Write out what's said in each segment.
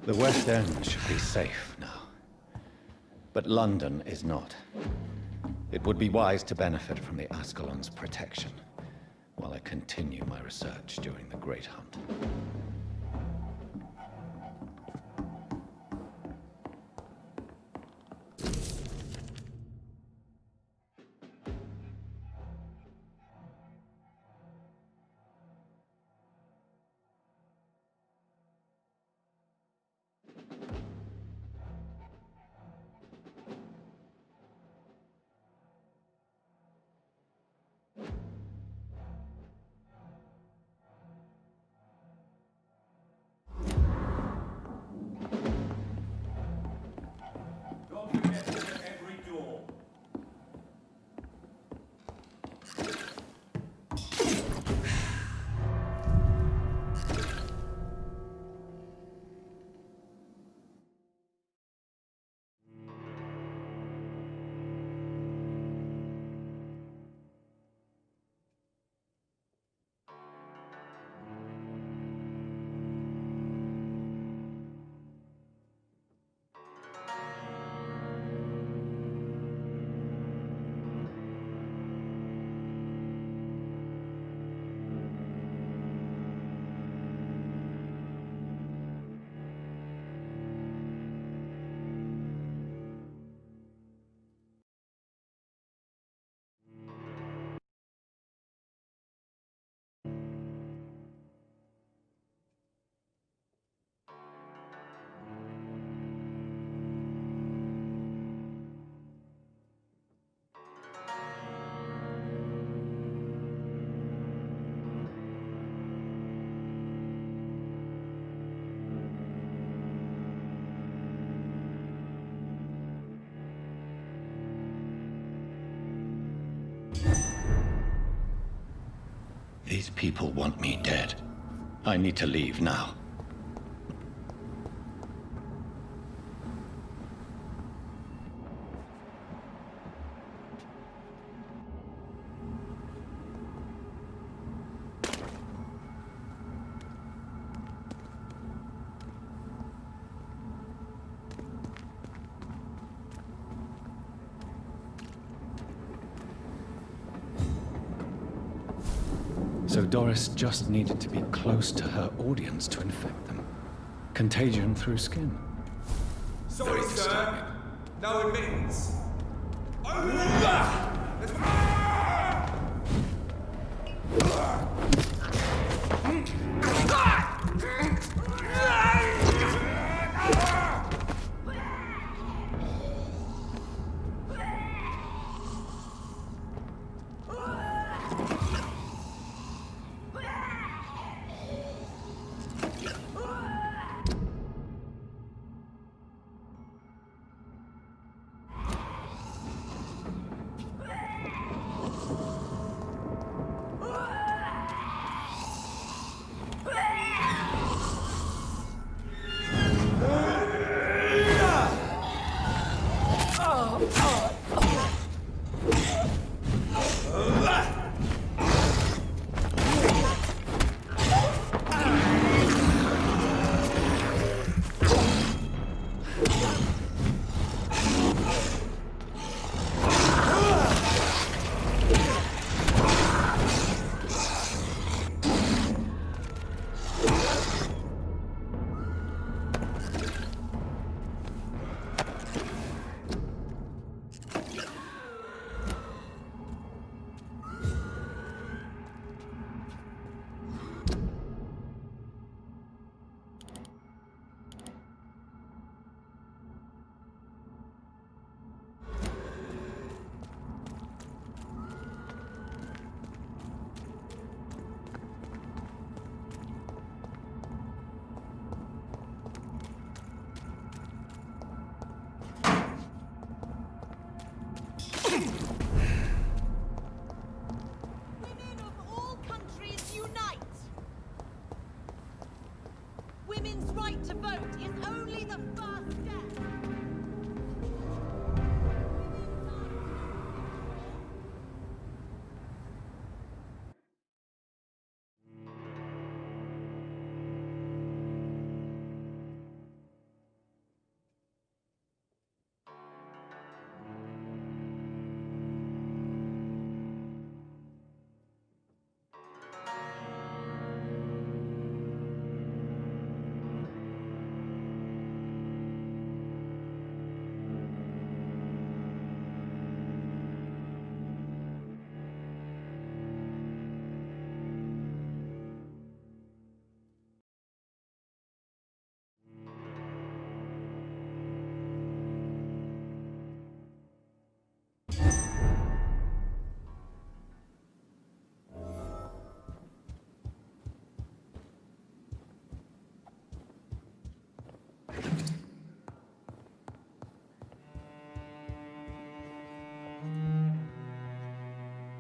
The West End should be safe now. But London is not. It would be wise to benefit from the Ascalon's protection while I continue my research during the Great Hunt. These people want me dead. I need to leave now. So Doris just needed to be close to her audience to infect them. Contagion through skin. Sorry, sir. No admittance. Women's right to vote is only the first step.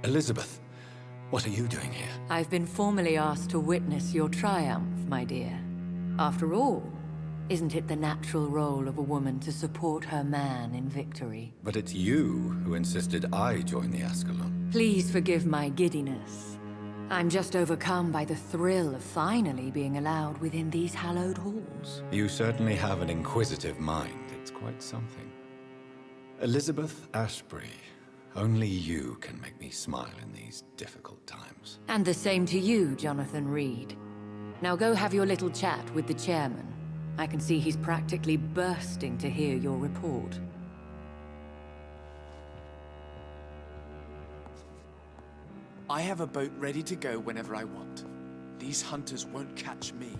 Elizabeth, what are you doing here? I've been formally asked to witness your triumph, my dear. After all, isn't it the natural role of a woman to support her man in victory? But it's you who insisted I join the Ascalon. Please forgive my giddiness. I'm just overcome by the thrill of finally being allowed within these hallowed halls. You certainly have an inquisitive mind. It's quite something. Elizabeth Ashbury, only you can make me smile in these difficult times. And the same to you, Jonathan Reed. Now go have your little chat with the chairman. I can see he's practically bursting to hear your report. I have a boat ready to go whenever I want. These hunters won't catch me.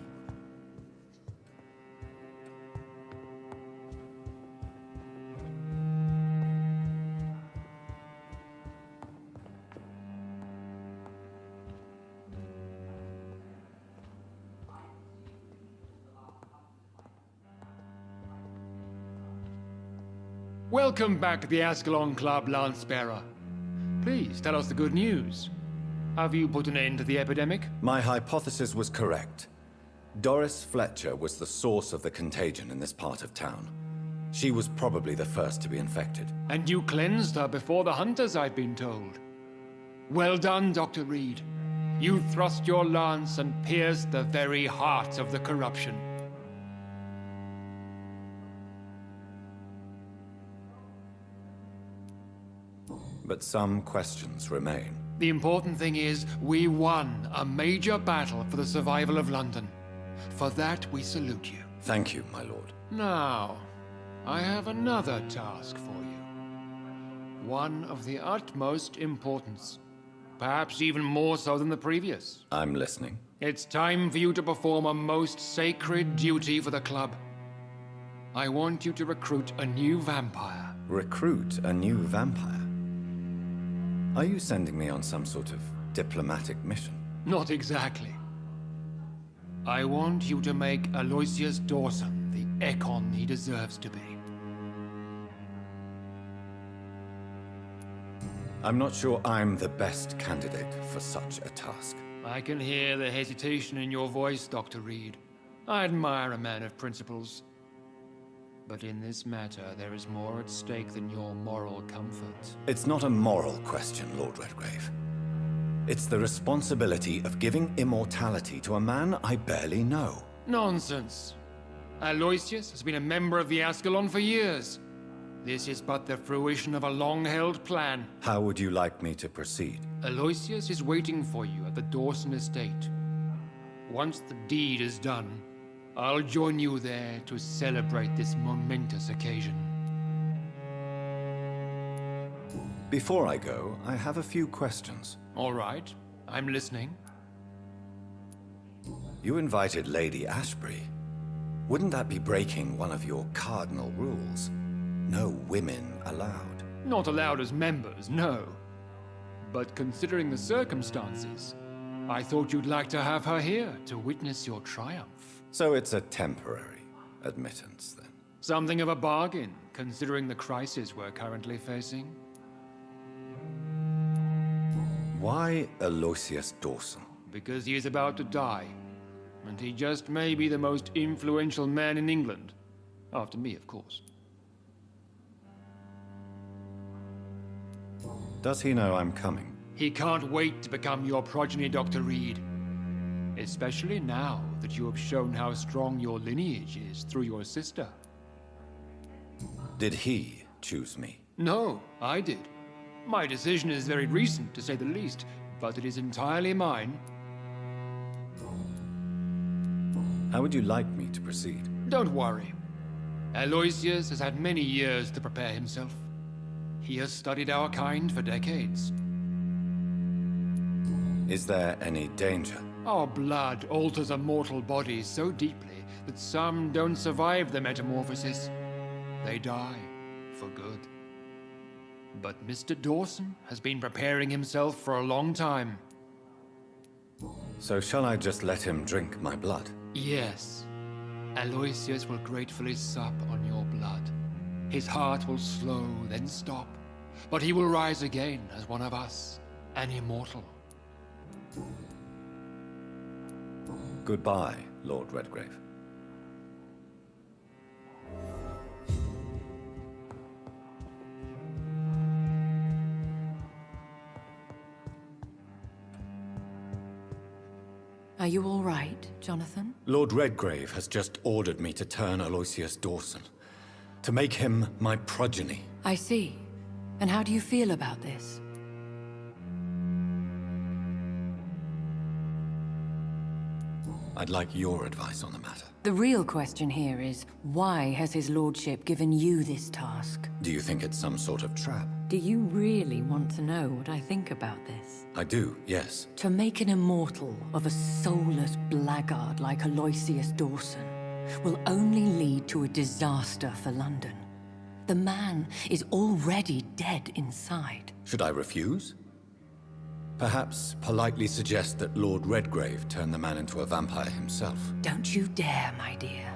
Welcome back to the Ascalon Club, Lance-Bearer. Please, tell us the good news. Have you put an end to the epidemic? My hypothesis was correct. Doris Fletcher was the source of the contagion in this part of town. She was probably the first to be infected. And you cleansed her before the hunters, I've been told. Well done, Dr. Reed. You thrust your lance and pierced the very heart of the corruption. But some questions remain. The important thing is, we won a major battle for the survival of London. For that, we salute you. Thank you, my lord. Now, I have another task for you. One of the utmost importance. Perhaps even more so than the previous. I'm listening. It's time for you to perform a most sacred duty for the club. I want you to recruit a new vampire. Recruit a new vampire? Are you sending me on some sort of diplomatic mission? Not exactly. I want you to make Aloysius Dawson the Ekon he deserves to be. I'm not sure I'm the best candidate for such a task. I can hear the hesitation in your voice, Dr. Reed. I admire a man of principles. But in this matter, there is more at stake than your moral comfort. It's not a moral question, Lord Redgrave. It's the responsibility of giving immortality to a man I barely know. Nonsense. Aloysius has been a member of the Ascalon for years. This is but the fruition of a long-held plan. How would you like me to proceed? Aloysius is waiting for you at the Dawson estate. Once the deed is done, I'll join you there to celebrate this momentous occasion. Before I go, I have a few questions. All right, I'm listening. You invited Lady Ashbury. Wouldn't that be breaking one of your cardinal rules? No women allowed. Not allowed as members, no. But considering the circumstances, I thought you'd like to have her here to witness your triumph. So it's a temporary admittance, then? Something of a bargain, considering the crisis we're currently facing. Why Aloysius Dawson? Because he is about to die, and he just may be the most influential man in England. After me, of course. Does he know I'm coming? He can't wait to become your progeny, Dr. Reed. Especially now that you have shown how strong your lineage is through your sister. Did he choose me? No, I did. My decision is very recent, to say the least, but it is entirely mine. How would you like me to proceed? Don't worry. Aloysius has had many years to prepare himself. He has studied our kind for decades. Is there any danger? Our blood alters a mortal body so deeply that some don't survive the metamorphosis. They die for good. But Mr. Dawson has been preparing himself for a long time. So shall I just let him drink my blood? Yes. Aloysius will gratefully sup on your blood. His heart will slow, then stop. But he will rise again as one of us. an immortal. Goodbye, Lord Redgrave. Are you all right, Jonathan? Lord Redgrave has just ordered me to turn Aloysius Dawson, to make him my progeny. I see. And how do you feel about this? I'd like your advice on the matter. The real question here is, why has his lordship given you this task? Do you think it's some sort of trap? Do you really want to know what I think about this? I do, yes. To make an immortal of a soulless blackguard like Aloysius Dawson will only lead to a disaster for London. The man is already dead inside. Should I refuse? Perhaps politely suggest that Lord Redgrave turn the man into a vampire himself. Don't you dare, my dear.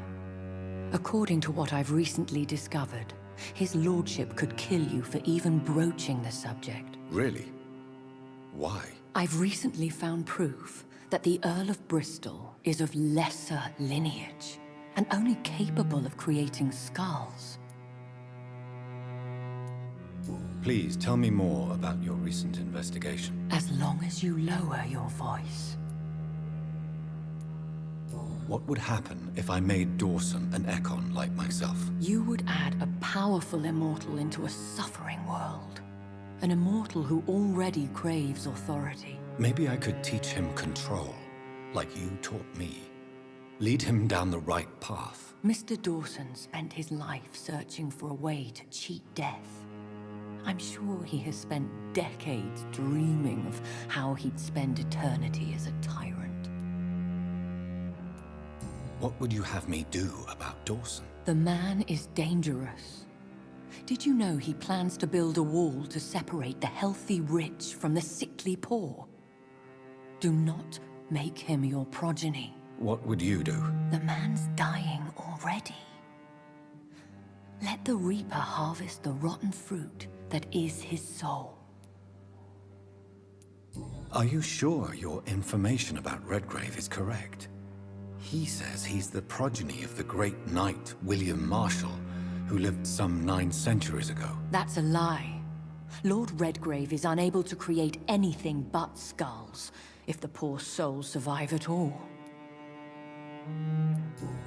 According to what I've recently discovered, his lordship could kill you for even broaching the subject. Really? Why? I've recently found proof that the Earl of Bristol is of lesser lineage and only capable of creating skulls. Please tell me more about your recent investigation. As long as you lower your voice. What would happen if I made Dawson an Ekon like myself? You would add a powerful immortal into a suffering world. An immortal who already craves authority. Maybe I could teach him control, like you taught me. Lead him down the right path. Mr. Dawson spent his life searching for a way to cheat death. I'm sure he has spent decades dreaming of how he'd spend eternity as a tyrant. What would you have me do about Dawson? The man is dangerous. Did you know he plans to build a wall to separate the healthy rich from the sickly poor? Do not make him your progeny. What would you do? The man's dying already. Let the Reaper harvest the rotten fruit that is his soul. Are you sure your information about Redgrave is correct? He says he's the progeny of the great knight William Marshall, who lived some 9 centuries ago. That's a lie. Lord Redgrave is unable to create anything but skulls, if the poor souls survive at all.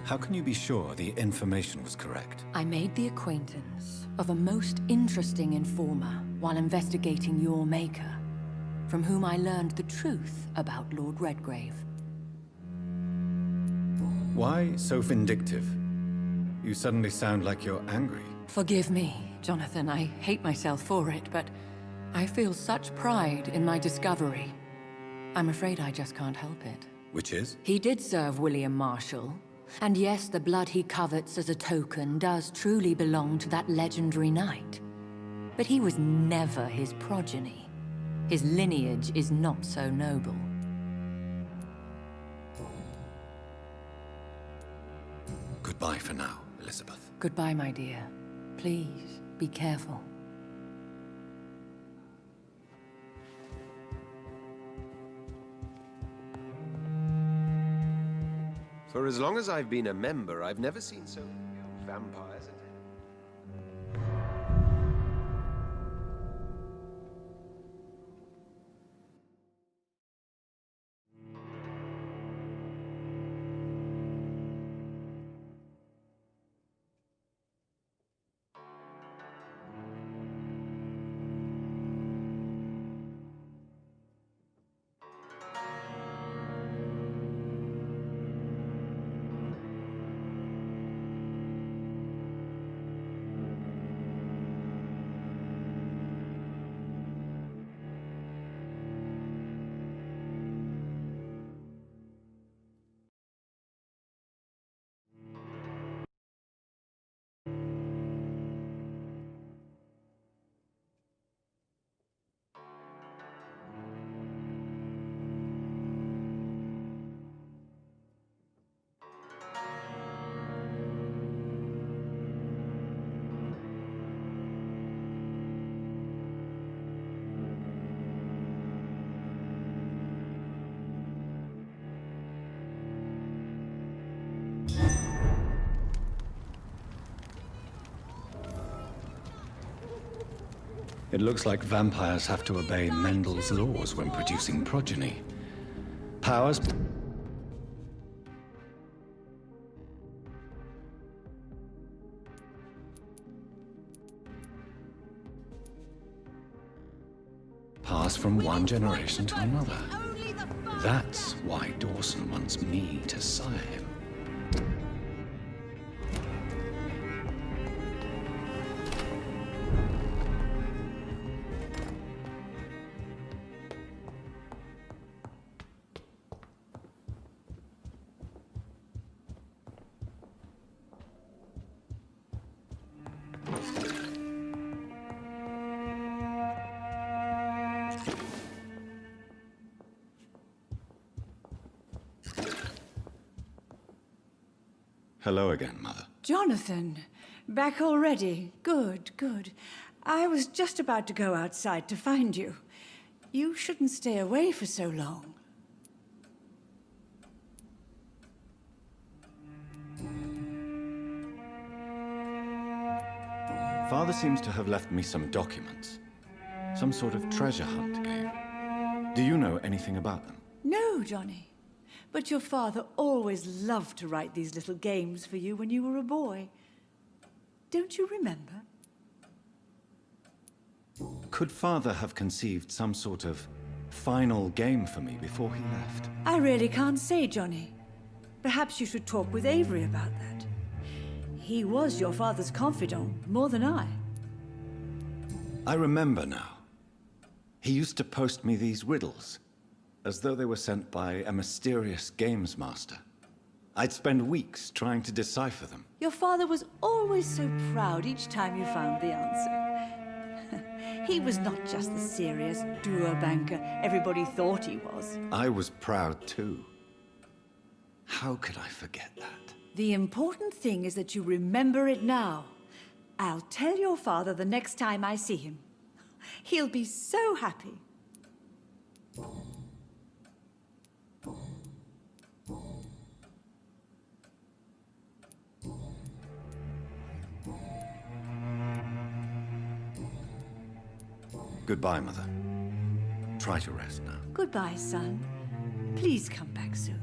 How can you be sure the information was correct? I made the acquaintance of a most interesting informer while investigating your maker, from whom I learned the truth about Lord Redgrave. Why so vindictive? You suddenly sound like you're angry. Forgive me, Jonathan. I hate myself for it, but I feel such pride in my discovery. I'm afraid I just can't help it. Which is? He did serve William Marshall. And yes, the blood he covets as a token does truly belong to that legendary knight. But he was never his progeny. His lineage is not so noble. Goodbye for now, Elizabeth. Goodbye, my dear. Please, be careful. For as long as I've been a member, I've never seen so few vampires attend. It looks like vampires have to obey Mendel's laws when producing progeny. Powers... pass from one generation to another. That's why Dawson wants me to sire him. Hello again, Mother. Jonathan, back already? Good, good. I was just about to go outside to find you. You shouldn't stay away for so long. Father seems to have left me some documents. Some sort of treasure hunt game. Do you know anything about them? No, Johnny. But your father always loved to write these little games for you when you were a boy. Don't you remember? Could Father have conceived some sort of final game for me before he left? I really can't say, Johnny. Perhaps you should talk with Avery about that. He was your father's confidant, more than I. I remember now. He used to post me these riddles, as though they were sent by a mysterious games master. I'd spend weeks trying to decipher them. Your father was always so proud each time you found the answer. He was not just the serious doer banker everybody thought he was. I was proud too. How could I forget that? The important thing is that you remember it now. I'll tell your father the next time I see him. He'll be so happy. Goodbye, Mother. Try to rest now. Goodbye, son. Please come back soon.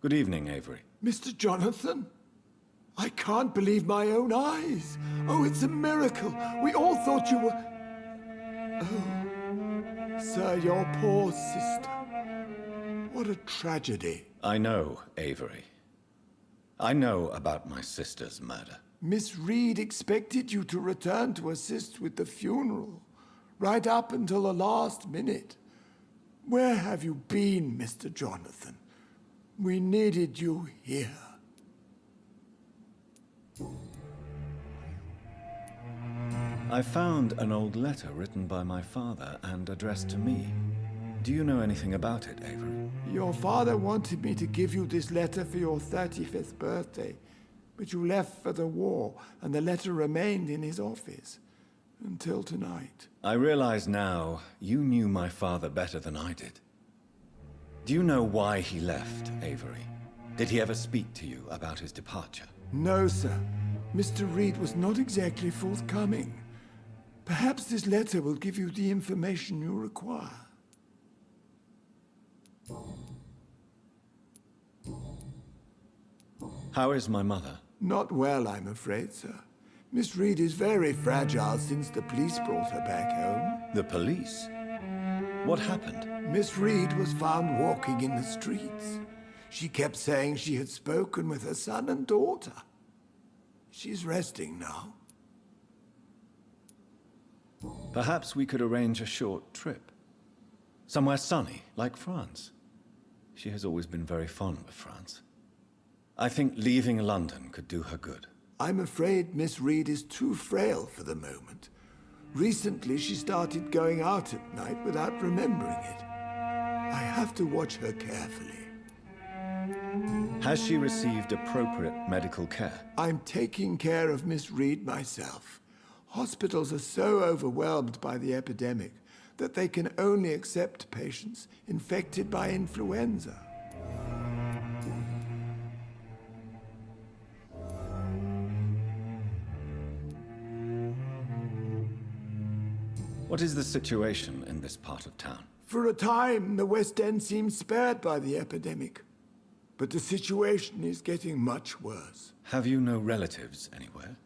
Good evening, Avery. Mr. Jonathan? I can't believe my own eyes. Oh, it's a miracle. We all thought you were... Oh, sir, your poor sister. What a tragedy. I know, Avery. I know about my sister's murder. Miss Reed expected you to return to assist with the funeral, right up until the last minute. Where have you been, Mr. Jonathan? We needed you here. I found an old letter written by my father and addressed to me. Do you know anything about it, Avery? Your father wanted me to give you this letter for your 35th birthday, but you left for the war, and the letter remained in his office until tonight. I realize now you knew my father better than I did. Do you know why he left, Avery? Did he ever speak to you about his departure? No, sir. Mr. Reed was not exactly forthcoming. Perhaps this letter will give you the information you require. How is my mother? Not well, I'm afraid, sir. Miss Reed is very fragile since the police brought her back home. The police? What happened? Miss Reed was found walking in the streets. She kept saying she had spoken with her son and daughter. She's resting now. Perhaps we could arrange a short trip. Somewhere sunny, like France. She has always been very fond of France. I think leaving London could do her good. I'm afraid Miss Reed is too frail for the moment. Recently, she started going out at night without remembering it. I have to watch her carefully. Has she received appropriate medical care? I'm taking care of Miss Reed myself. Hospitals are so overwhelmed by the epidemic that they can only accept patients infected by influenza. What is the situation in this part of town? For a time, the West End seemed spared by the epidemic. But the situation is getting much worse. Have you no relatives anywhere?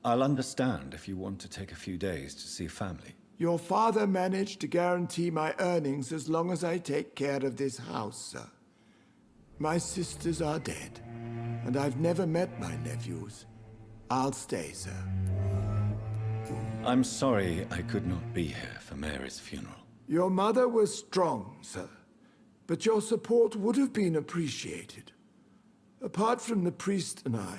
I'll understand if you want to take a few days to see family. Your father managed to guarantee my earnings as long as I take care of this house, sir. My sisters are dead, and I've never met my nephews. I'll stay, sir. I'm sorry I could not be here for Mary's funeral. Your mother was strong, sir, but your support would have been appreciated. Apart from the priest and I,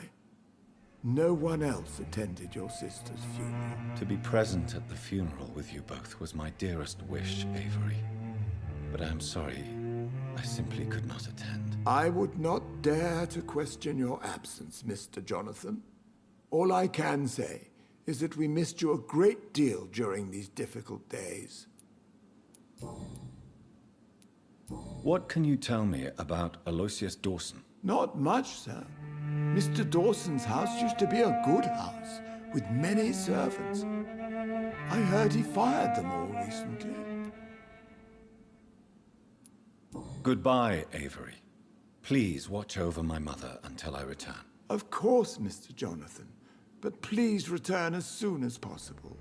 no one else attended your sister's funeral. To be present at the funeral with you both was my dearest wish, Avery. But I'm sorry, I simply could not attend. I would not dare to question your absence, Mr. Jonathan. All I can say is that we missed you a great deal during these difficult days. What can you tell me about Aloysius Dawson? Not much, sir. Mr. Dawson's house used to be a good house, with many servants. I heard he fired them all recently. Goodbye, Avery. Please watch over my mother until I return. Of course, Mr. Jonathan. But please return as soon as possible.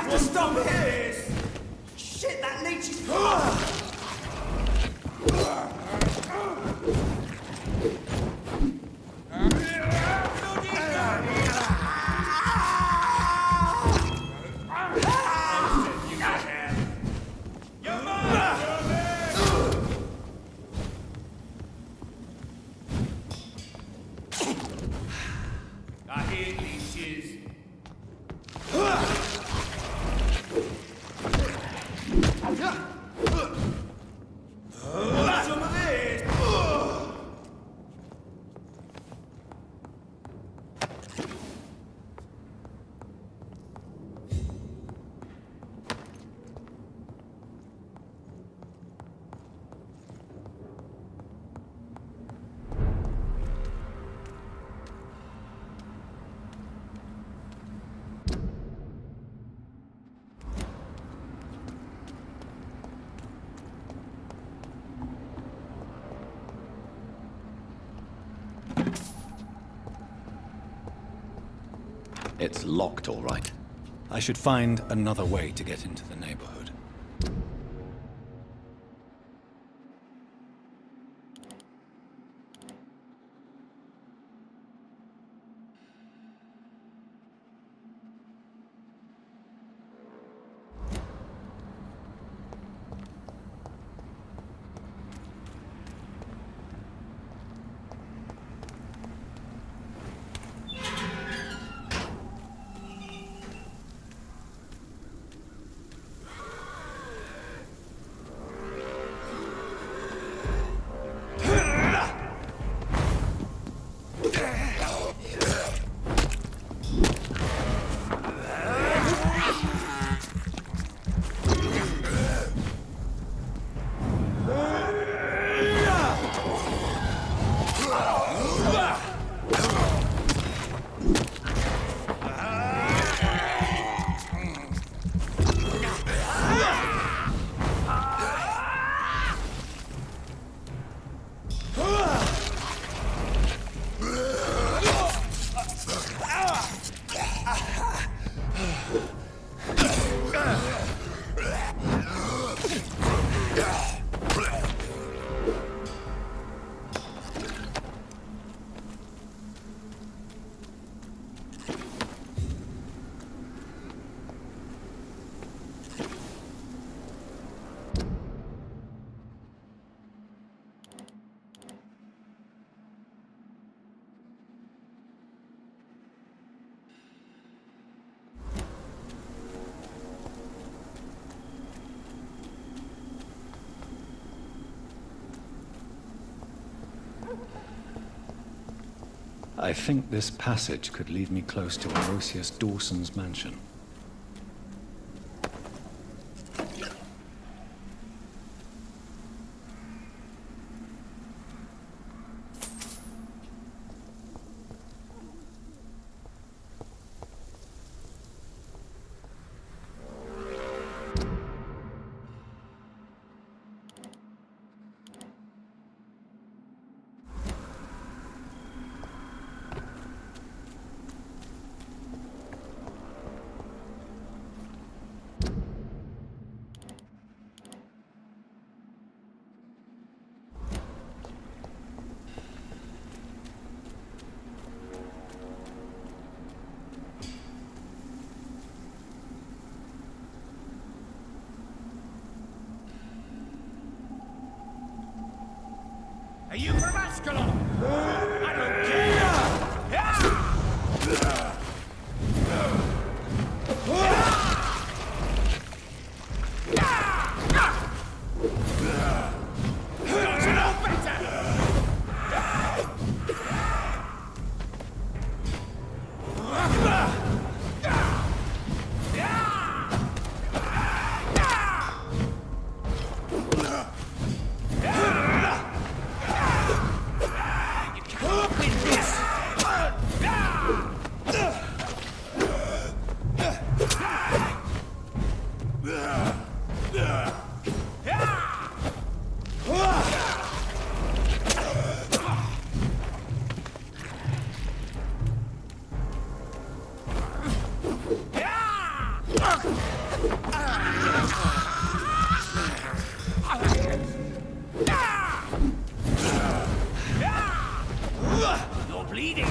have to stop it! Shit, that leech is... It's locked, all right. I should find another way to get into the neighborhood. I think this passage could lead me close to Aloysius Dawson's mansion. You're bleeding.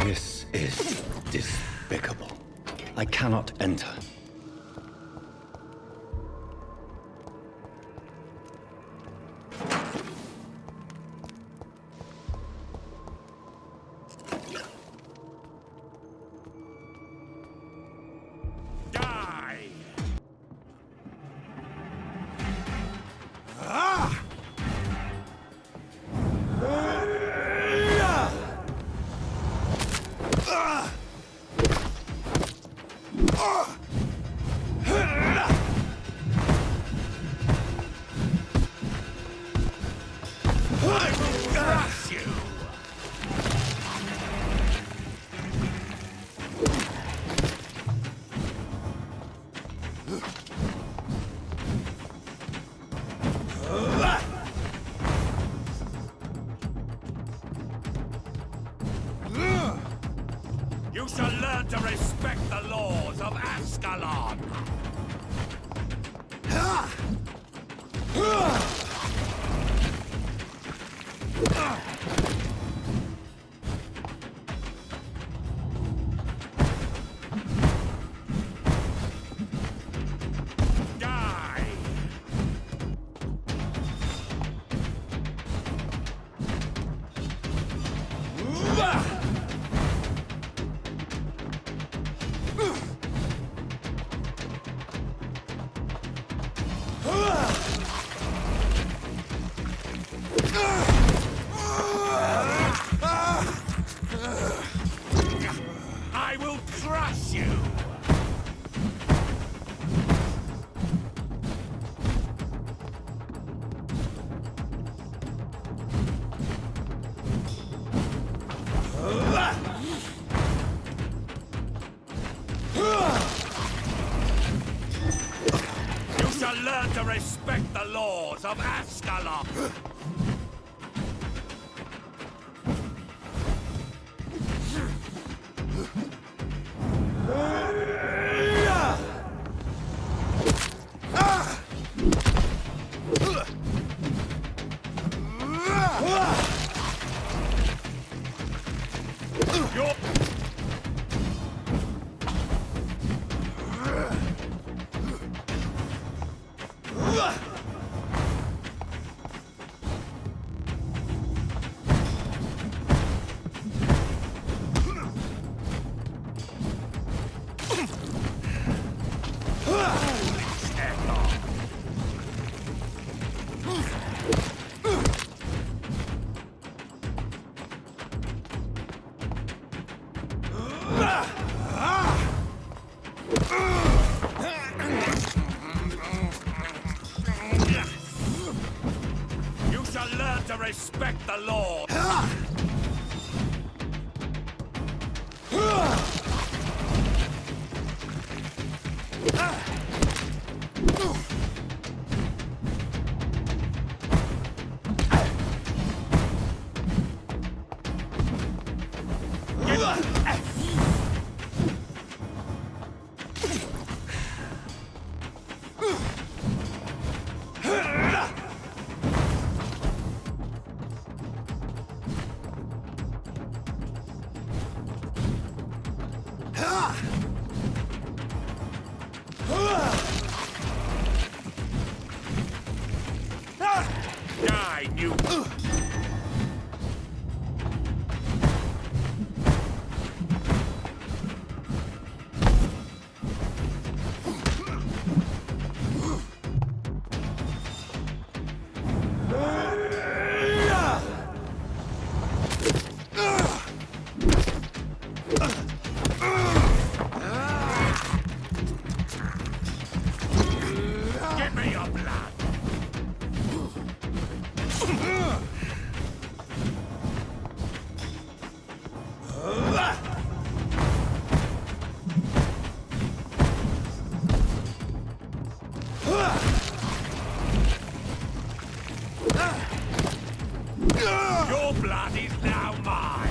This is despicable. I cannot enter. You shall learn to respect the laws of Ascalon! I will crush you! You shall learn to respect the laws of Ascalon! learn to respect the law. I knew. Give me your blood. Your blood is now mine.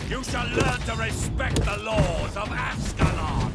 You shall learn to respect the laws of Ascalon.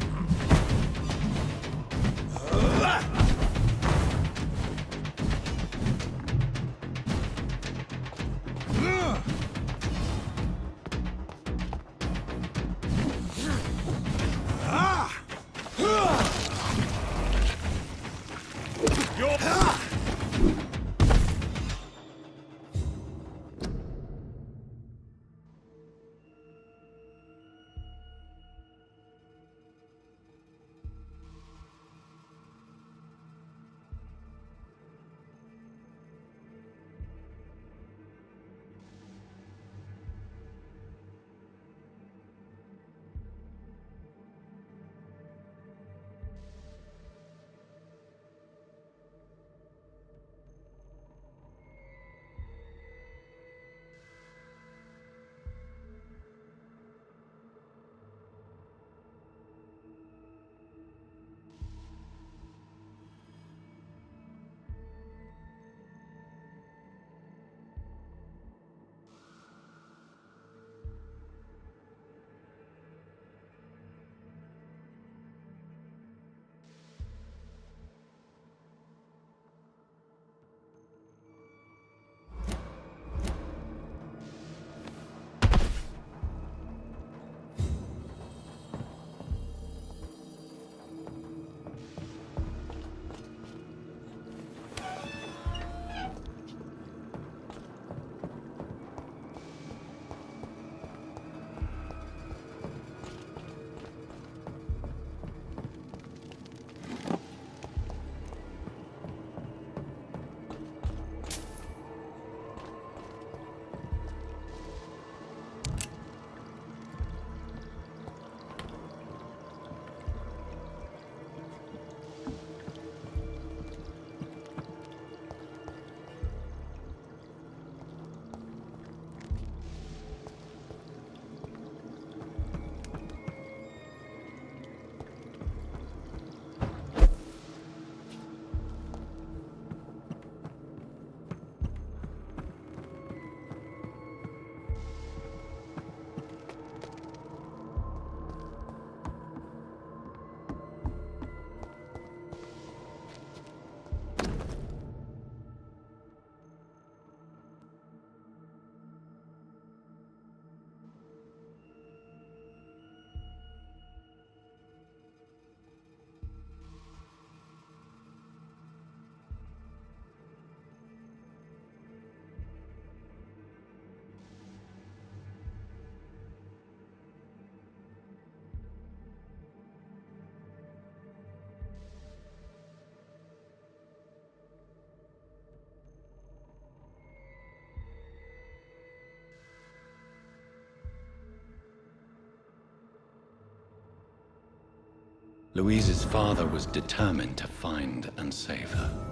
Louise's father was determined to find and save her.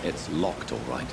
It's locked, all right.